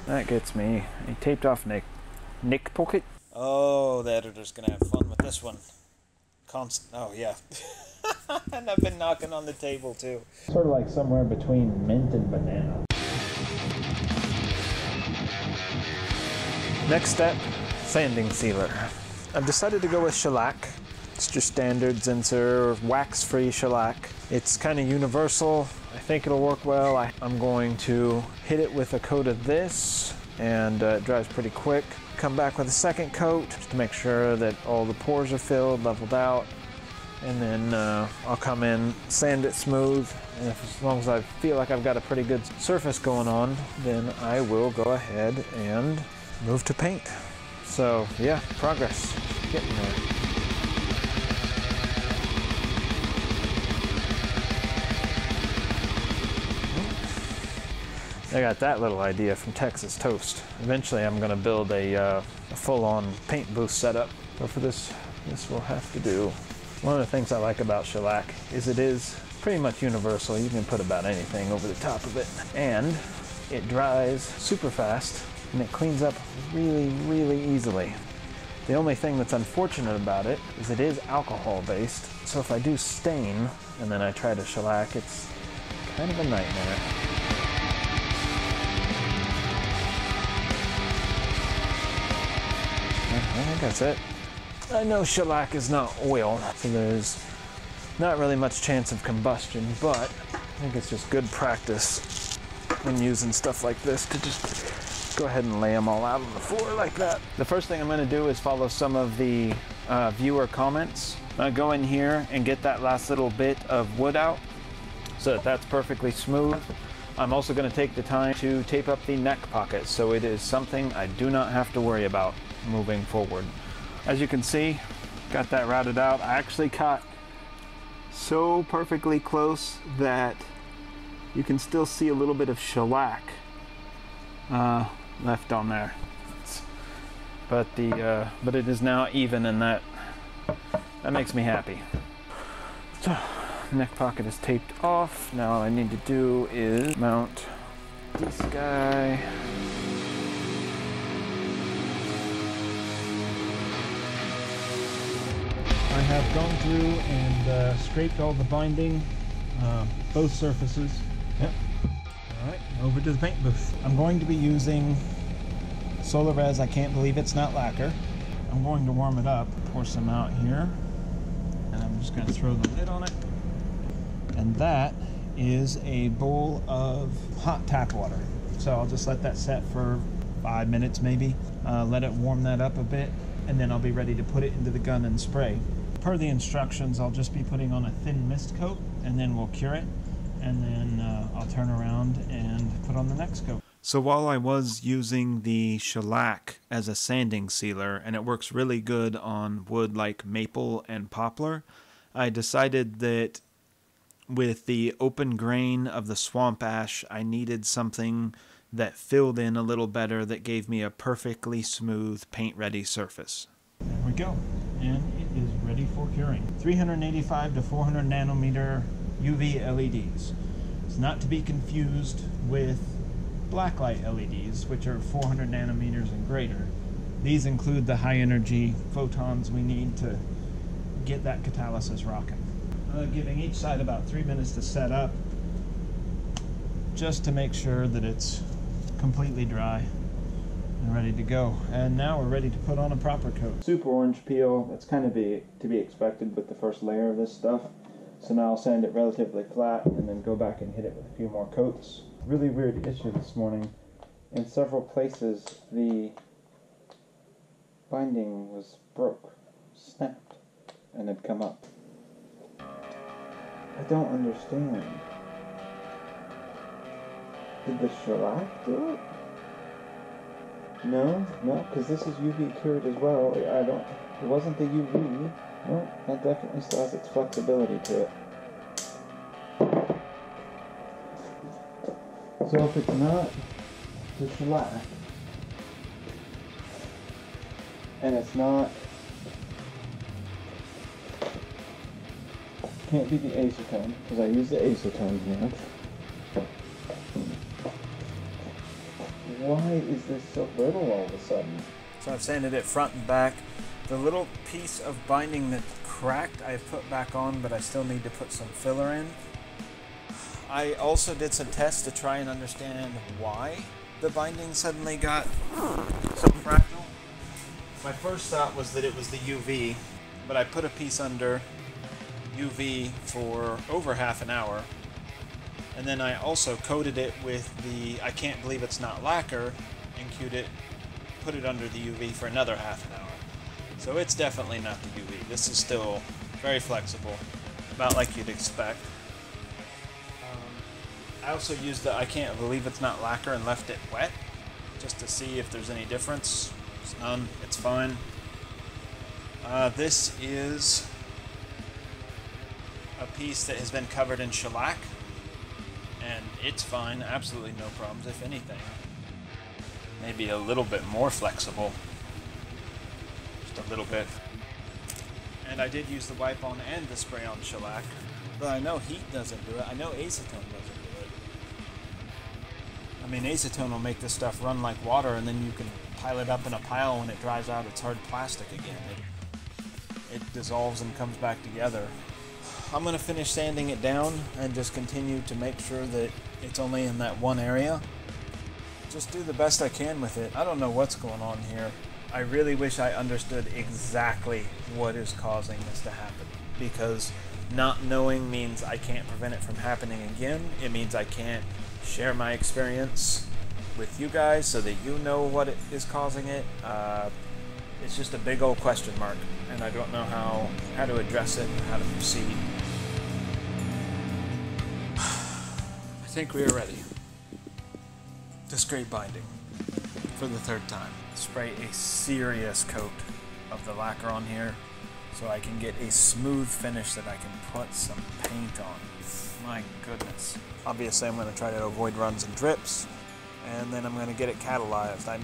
That gets me a taped off nick pocket. Oh, the editor's gonna have fun with this one. Oh yeah. And I've been knocking on the table too. Sort of like somewhere between mint and banana. Next step, sanding sealer. I've decided to go with shellac. It's your standard Zinsser wax-free shellac. It's kind of universal. I think it'll work well. I'm going to hit it with a coat of this, and it dries pretty quick. Come back with a second coat just to make sure that all the pores are filled, leveled out, and then I'll come in, sand it smooth, and as long as I feel like I've got a pretty good surface going on, then I will go ahead and move to paint. So yeah, progress, getting there. I got that little idea from Texas Toast. Eventually I'm gonna build a full-on paint booth setup. But for this we'll have to do. One of the things I like about shellac is it is pretty much universal. You can put about anything over the top of it. And it dries super fast and it cleans up really, really easily. The only thing that's unfortunate about it is it is alcohol based. So if I do stain and then I try to shellac, it's kind of a nightmare. I think that's it. I know shellac is not oil, so there's not really much chance of combustion, but I think it's just good practice when using stuff like this to just go ahead and lay them all out on the floor like that. The first thing I'm going to do is follow some of the viewer comments. Go in here and get that last little bit of wood out so that that's perfectly smooth. I'm also going to take the time to tape up the neck pocket, so it is something I do not have to worry about moving forward. As you can see, got that routed out. I actually cut so perfectly close that you can still see a little bit of shellac left on there. But it is now even, and that makes me happy. So, neck pocket is taped off. Now all I need to do is mount this guy. I have gone through and scraped all the binding, both surfaces. Yep. Alright, over to the paint booth. I'm going to be using Solar Res. I can't believe it's not lacquer. I'm going to warm it up, pour some out here, and I'm just going to throw the lid on it. And that is a bowl of hot tap water. So I'll just let that set for 5 minutes maybe, let it warm that up a bit, and then I'll be ready to put it into the gun and spray. Per the instructions, I'll just be putting on a thin mist coat, and then we'll cure it, and then I'll turn around and put on the next coat. So while I was using the shellac as a sanding sealer, and it works really good on wood like maple and poplar, I decided that with the open grain of the swamp ash, I needed something that filled in a little better, that gave me a perfectly smooth paint-ready surface. There we go, and it is ready for curing. 385 to 400 nanometer UV LEDs. It's not to be confused with blacklight LEDs, which are 400 nanometers and greater. These include the high-energy photons we need to get that catalysis rocking. Giving each side about 3 minutes to set up, just to make sure that it's completely dry and ready to go. And now we're ready to put on a proper coat. Super orange peel, that's kind of to be expected with the first layer of this stuff. So now I'll sand it relatively flat and then go back and hit it with a few more coats. Really weird issue this morning. In several places the binding was broke, snapped, and had come up. I don't understand. Did the shellac do it? No, because this is UV cured as well. It wasn't the UV. No, that definitely still has its flexibility to it. So if it's not the shellac, and it's not, can't be the acetone, because I use the acetone here. Why is this so brittle all of a sudden? So I've sanded it front and back. The little piece of binding that cracked I've put back on, but I still need to put some filler in. I also did some tests to try and understand why the binding suddenly got so fragile. My first thought was that it was the UV, but I put a piece under UV for over half an hour, and then I also coated it with the I can't believe it's not lacquer, and put it under the UV for another half an hour. So it's definitely not the UV. This is still very flexible, about like you'd expect. I also used the I can't believe it's not lacquer and left it wet, just to see if there's any difference. There's none, it's fine. This is a piece that has been covered in shellac, and it's fine, absolutely no problems. If anything, maybe a little bit more flexible, just a little bit. And I did use the wipe on and the spray on shellac, but I know heat doesn't do it. I know acetone doesn't do it. I mean, acetone will make this stuff run like water, and then you can pile it up in a pile. When it dries out, it's hard plastic again. It dissolves and comes back together. I'm going to finish sanding it down and just continue to make sure that it's only in that one area. Just do the best I can with it. I don't know what's going on here. I really wish I understood exactly what is causing this to happen, because not knowing means I can't prevent it from happening again. It means I can't share my experience with you guys so that you know what is causing it. It's just a big old question mark, and I don't know how to address it and how to proceed. I think we are ready to scrape binding for the third time. Spray a serious coat of the lacquer on here so I can get a smooth finish that I can put some paint on. My goodness. Obviously I'm going to try to avoid runs and drips, and then I'm going to get it catalyzed. I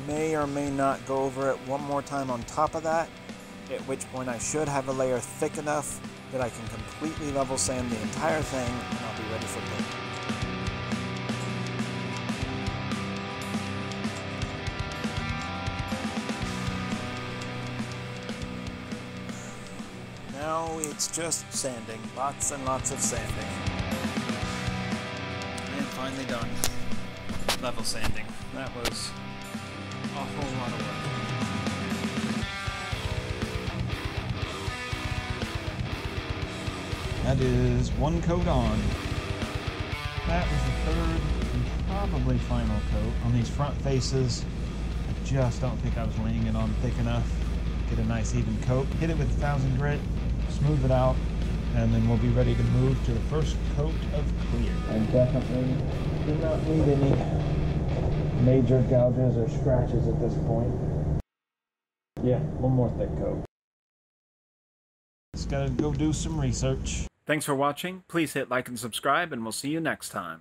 may or may not go over it one more time on top of that, at which point I should have a layer thick enough that I can completely level sand the entire thing, and I'll be ready for paint. Now it's just sanding, lots and lots of sanding. And finally done. Level sanding. That was a whole lot of work. That is one coat on. That was the third and probably final coat on these front faces. I just don't think I was laying it on thick enough. Get a nice even coat. Hit it with 1000 grit. Smooth it out, and then we'll be ready to move to the first coat of clear. I definitely do not need any major gouges or scratches at this point. Yeah, one more thick coat. Just gotta go do some research. Thanks for watching. Please hit like and subscribe, and we'll see you next time.